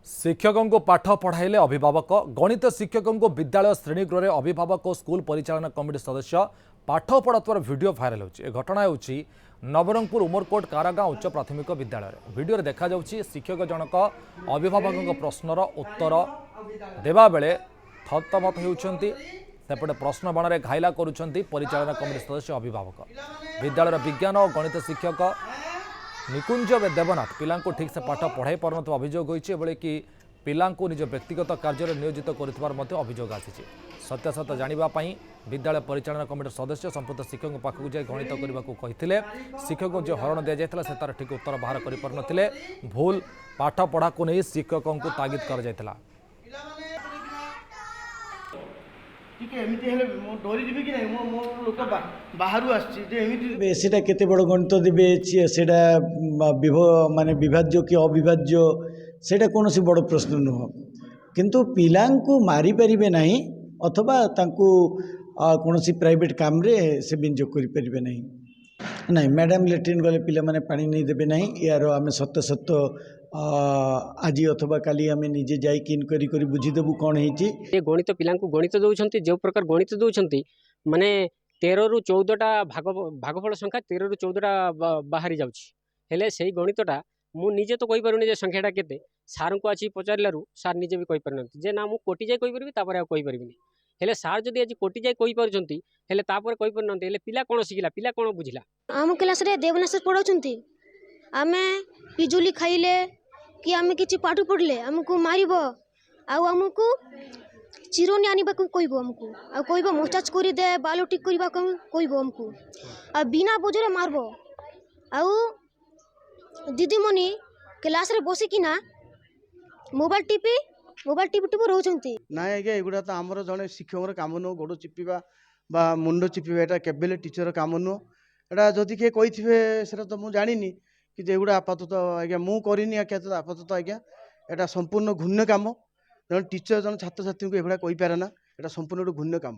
शिक्षकों को पाठ पढ़ाइले अभिभावक गणित शिक्षकों को विद्यालय श्रेणीगृह में अभिभावक और स्कूल परिचालना कमिटी सदस्य पाठ पढ़ातार वीडियो भाइराल होची। घटना होची नवरंगपुर उमरकोट कारागाँ उच्च प्राथमिक विद्यालय। वीडियो देखा शिक्षक जनक अभिभावकों प्रश्नर उत्तर देवा बेले थतमत होउछंती। सेपटे प्रश्न बाण में घाइला करुछंती परिचालना कमिटी सदस्य अभिभावक। विद्यालय विज्ञान और गणित शिक्षक निकुंज देवनाथ पिला ठीक से पाठ पढ़ाई पार अभियोग होती कि पिला निज व्यक्तिगत कार्य नियोजित कर अभियोग आसी। सत्यासत्य जानापी विद्यालय परिचालना कमिटी सदस्य संपुक्त शिक्षक पाखक जाए गणित करने को कहते। शिक्षक जो हरण दि जाता से तार ठीक उत्तर बाहर कर भूल पाठ पढ़ा को नहीं शिक्षकों को तागिद कर सेटा केते बड़ गणित देबे सेटा माने विभाज्य कि अविभाज्य सेटा कोनोसी बड़ प्रश्न नुह, किंतु पिलांको मारी परिबे नहीं अथवा तांको कोनोसी प्राइवेट काम रे से विनियोग करि परिबे नहीं। नहीं मैडम लेट्रिन गले पिला माने पानी नहीं देबे नहीं। यार आमे सत्य सत्य आज अथवा काली आम निजे जाई इनक्वारी करी बुझीदेबू कौन है। गणित पिला गणित दौरान जो प्रकार गणित दौरान माने 13 रु 14टा भागफल संख्या 13 रु 14टा बाहरी जाऊँगी से गणितटा मु निजे तो कही पारुनी संख्याटा केते सार को आसी पचारू सार निजे भी कही पारना जे ना मु कोटी जाए कही पारि तापर कही पारिनी हेले सार जदि आज कोटी जाए कही पारुछंती हेले तापर कही पारना हेले पिला कोन शिखिला पिला कोन बुझिला। आम क्लास रे देवनाथ सर पढ़ाउछंती आमे पिजुली खाइले कि आमे किछि पाठ पढ़ले हमको मारिबो आउ हमको चिरोनी आनिबा को कहबो हमको आ कहबो मसाज करी दे बाल ठीक करबा को कहबो हमको आ बिना बोझरे मारबो आउ दीदी मनी क्लास रे बसी किना मोबाइल टीपी रोचंती ना आज्ञा एगुड़ा तो आमर जड़े शिक्षक काम नुह गोड़ चिपा बा मुंड चिपा यहाँ केबेले टीचर काम नुह एटा जदि किए कही से तो मुझे जानी कि एगुड़ा आपातत आज्ञा मु करनी आपातत आज्ञा एटा संपूर्ण घूर्ण काम जन टीचर जन छात्र छात्री को एगुड़ा कही पारे ना एटा संपूर्ण गोटे घूर्ण काम।